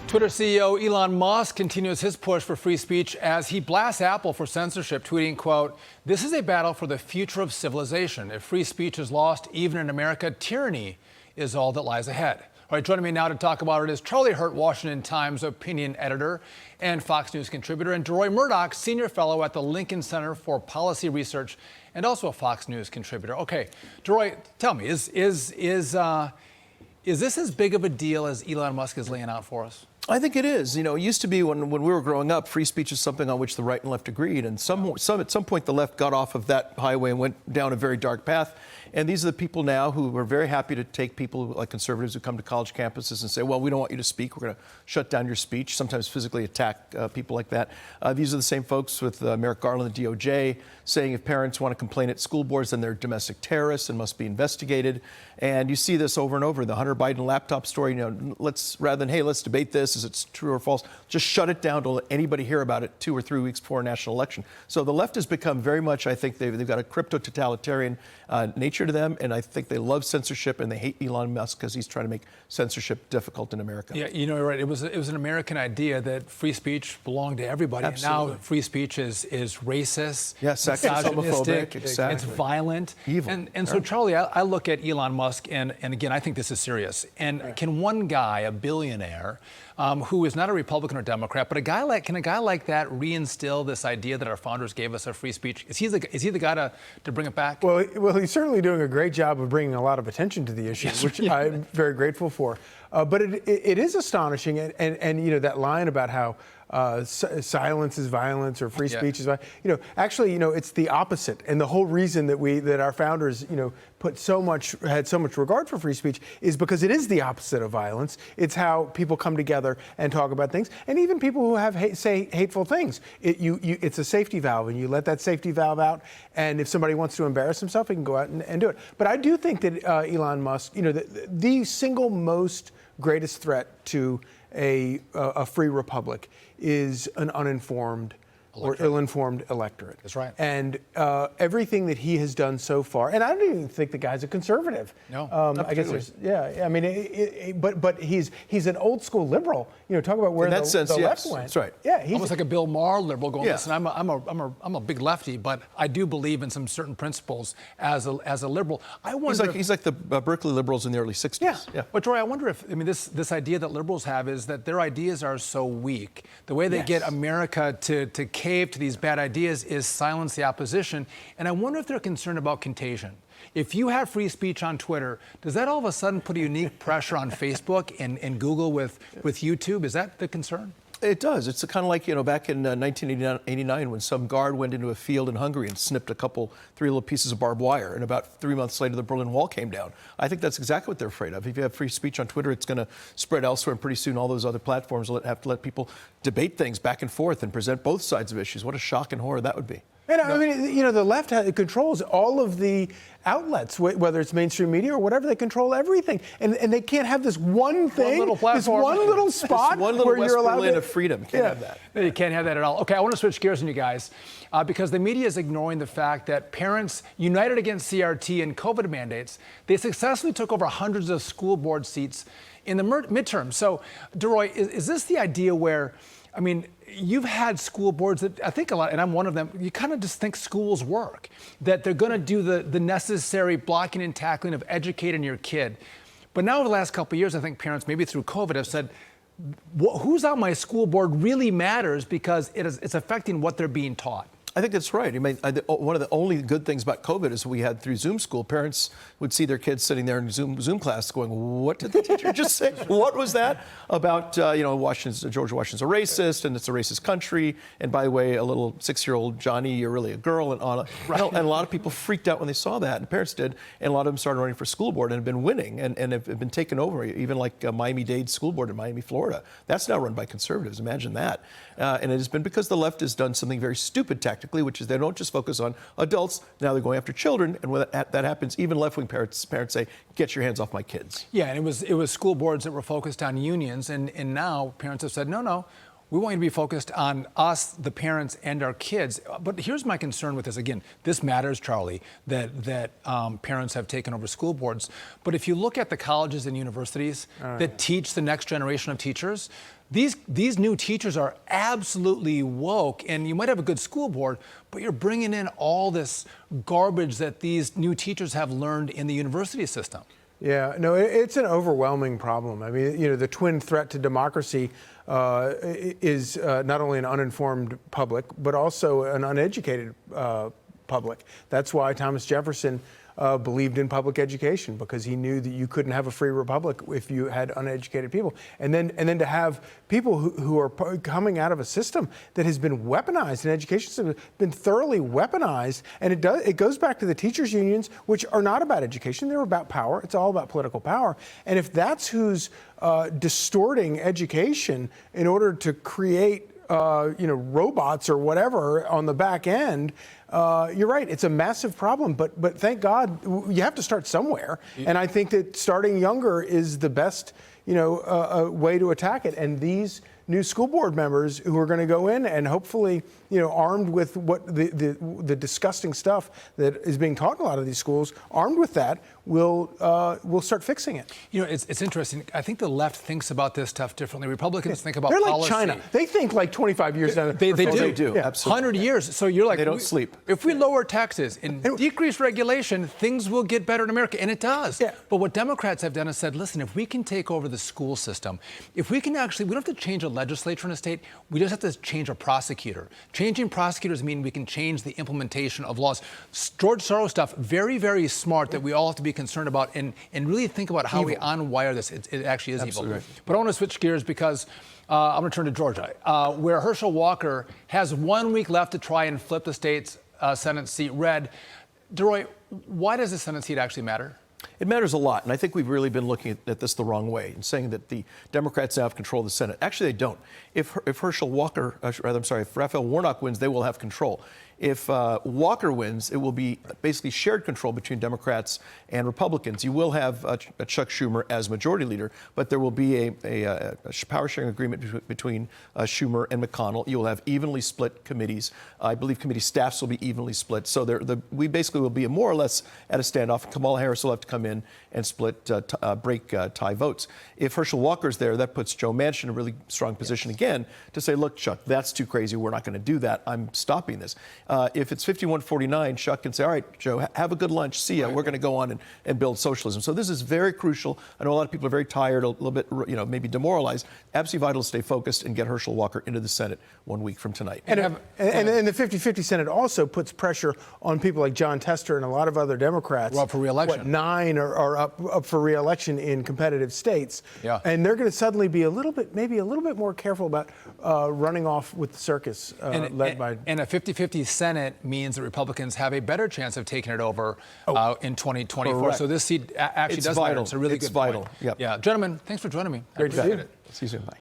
Twitter CEO Elon Musk continues his push for free speech as he blasts Apple for censorship, tweeting, quote, "This is a battle for the future of civilization. If free speech is lost, even in America, tyranny is all that lies ahead." All right, joining me now to talk about it is Charlie Hurt, Washington Times opinion editor and Fox News contributor, and Deroy Murdock, senior fellow at the Lincoln Center for Policy Research and also a Fox News contributor. Okay, Deroy, tell me, is this as big of a deal as Elon Musk is laying out for us? I think it is. You know, it used to be when we were growing up, free speech is something on which the right and left agreed. And at some point, the left got off of that highway and went down a very dark path. And these are the people now who are very happy to take people like conservatives who come to college campuses and say, well, we don't want you to speak. We're going to shut down your speech, sometimes physically attack people like that. These are the same folks with Merrick Garland, the DOJ, saying if parents want to complain at school boards, then they're domestic terrorists and must be investigated. And you see this over and over. The Hunter Biden laptop story, you know, rather than, hey, let's debate this, is it true or false, just shut it down, don't let anybody hear about it 2 or 3 weeks before a national election. So the left has become very much, I think, they've got a crypto-totalitarian nature to them, and I think they love censorship, and they hate Elon Musk because he's trying to make censorship difficult in America. Yeah, you know, you're right. It was an American idea that free speech belonged to everybody. Absolutely. And now free speech is racist, yeah, sexist, homophobic, exactly. It's violent. Evil. And so, Charlie, I look at Elon Musk, and again, I think this is serious. And right. Can one guy, a billionaire, who is not a Republican or Democrat, but can a guy like that reinstill this idea that our founders gave us of free speech? Is he the guy to bring it back? Well, he's certainly doing a great job of bringing a lot of attention to the issue, yes, which I'm very grateful for. But it is astonishing, and you know that line about how silence is violence or free speech is violence. You know, actually, you know, it's the opposite. And the whole reason that our founders, you know, had so much regard for free speech is because it is the opposite of violence. It's how people come together and talk about things, and even people who say hateful things. It's a safety valve, and you let that safety valve out. And if somebody wants to embarrass himself, he can go out and do it. But I do think that Elon Musk, you know, the single most greatest threat to a free republic is an uninformed or ill-informed electorate. That's right. And everything that he has done so far, and I don't even think the guy's a conservative. No, I guess I mean, but he's an old school liberal. You know, talk about where the left went. That's right. Yeah, he's almost like a Bill Maher liberal going, listen, I'm a big lefty, but I do believe in some certain principles as a liberal. I wonder he's like the Berkeley liberals in the early 60s. Yeah. But Troy, I wonder if, I mean, this idea that liberals have is that their ideas are so weak. The way they get America to cave to these bad ideas is silence the opposition. And I wonder if they're concerned about contagion. If you have free speech on Twitter, does that all of a sudden put a unique pressure on Facebook and Google with YouTube? Is that the concern? It does. It's kind of like, you know, back in 1989 when some guard went into a field in Hungary and snipped 3 little pieces of barbed wire, and about 3 months later the Berlin Wall came down. I think that's exactly what they're afraid of. If you have free speech on Twitter, it's going to spread elsewhere, and pretty soon all those other platforms will have to let people debate things back and forth and present both sides of issues. What a shock and horror that would be. And I mean, you know, the left controls all of the outlets, whether it's mainstream media or whatever. They control everything, and they can't have this one thing, this one little spot where you're allowed Berlin of freedom. Can't have that. You can't have that at all. Okay, I want to switch gears on you guys because the media is ignoring the fact that parents united against CRT and COVID mandates, they successfully took over hundreds of school board seats in the midterm. So, Deroy, is this the idea where, I mean, you've had school boards that I think a lot, and I'm one of them, you kind of just think schools work, that they're going to do the necessary blocking and tackling of educating your kid. But now over the last couple of years, I think parents, maybe through COVID, have said, who's on my school board really matters because it's affecting what they're being taught. I think that's right. I mean, one of the only good things about COVID is we had through Zoom school, parents would see their kids sitting there in Zoom class going, what did the teacher just say? What was that about, you know, George Washington's a racist and it's a racist country. And by the way, a little 6-year-old Johnny, you're really a girl. And and a lot of people freaked out when they saw that, and parents did. And a lot of them started running for school board and have been winning and have been taken over, even like Miami-Dade School Board in Miami, Florida. That's now run by conservatives. Imagine that. And it has been because the left has done something very stupid tactically, which is they don't just focus on adults. Now they're going after children. And when that happens, even left-wing parents say, get your hands off my kids. Yeah, and it was school boards that were focused on unions. And now parents have said, no, We want you to be focused on us, the parents, and our kids. But here's my concern with this. Again, this matters, Charlie, that parents have taken over school boards. But if you look at the colleges and universities that teach the next generation of teachers, these new teachers are absolutely woke, and you might have a good school board, but you're bringing in all this garbage that these new teachers have learned in the university system. Yeah, no, it's an overwhelming problem. I mean, the twin threat to democracy is not only an uninformed public, but also an uneducated public. That's why Thomas Jefferson believed in public education, because he knew that you couldn't have a free republic if you had uneducated people. And then to have people who are coming out of a system that has been weaponized, an education system has been thoroughly weaponized, and it goes back to the teachers' unions, which are not about education, they're about power. It's all about political power. And if that's who's distorting education in order to create robots or whatever on the back end, you're right. It's a massive problem, but thank God you have to start somewhere. And I think that starting younger is the best, way to attack it. And these new school board members who are going to go in and hopefully, armed with what the disgusting stuff that is being taught in a lot of these schools, armed with that, will start fixing it. It's interesting. I think the left thinks about this stuff differently. Republicans think about They're policy. like China. They think like 25 years down. They do. They do. Yeah. Absolutely. 100 years. So you're like, they don't sleep. If we lower taxes and decrease regulation, things will get better in America, and it does. Yeah. But what Democrats have done is said, listen, if we can take over the school system, if we can we don't have to change a legislature in a state, we just have to change a prosecutor. Changing prosecutors mean we can change the implementation of laws. George Soros stuff, very, very smart, that we all have to be concerned about and really think about how we unwire this. It actually is Absolutely evil. right. But I want to switch gears because I'm going to turn to Georgia, where Herschel Walker has 1 week left to try and flip the state's Senate seat red. Deroy, why does the Senate seat actually matter? It matters a lot, and I think we've really been looking at this the wrong way and saying that the Democrats now have control of the Senate. Actually, they don't. If Raphael Warnock wins, they will have control. If Walker wins, it will be basically shared control between Democrats and Republicans. You will have Chuck Schumer as majority leader, but there will be a power sharing agreement between Schumer and McConnell. You will have evenly split committees. I believe committee staffs will be evenly split. So we basically will be more or less at a standoff. Kamala Harris will have to come in and break tie votes. If Herschel Walker's there, that puts Joe Manchin in a really strong position again to say, look, Chuck, that's too crazy. We're not going to do that. I'm stopping this. If it's 51-49, Chuck can say, all right, Joe, have a good lunch. See ya. Right. We're going to go on and build socialism. So this is very crucial. I know a lot of people are very tired, a little bit, maybe demoralized. Absolutely vital to stay focused and get Herschel Walker into the Senate 1 week from tonight. And the 50-50 Senate also puts pressure on people like John Tester and a lot of other Democrats. Well, up for re-election. 9 are up for re-election in competitive states. Yeah. And they're going to suddenly be maybe a little bit more careful about running off with the circus led by. And a 50-50 Senate means that Republicans have a better chance of taking it over in 2024. Correct. So this seat actually does matter. It's a really good vital. point. Yep. Yeah, gentlemen, thanks for joining me. Great to see you. See you soon. Bye.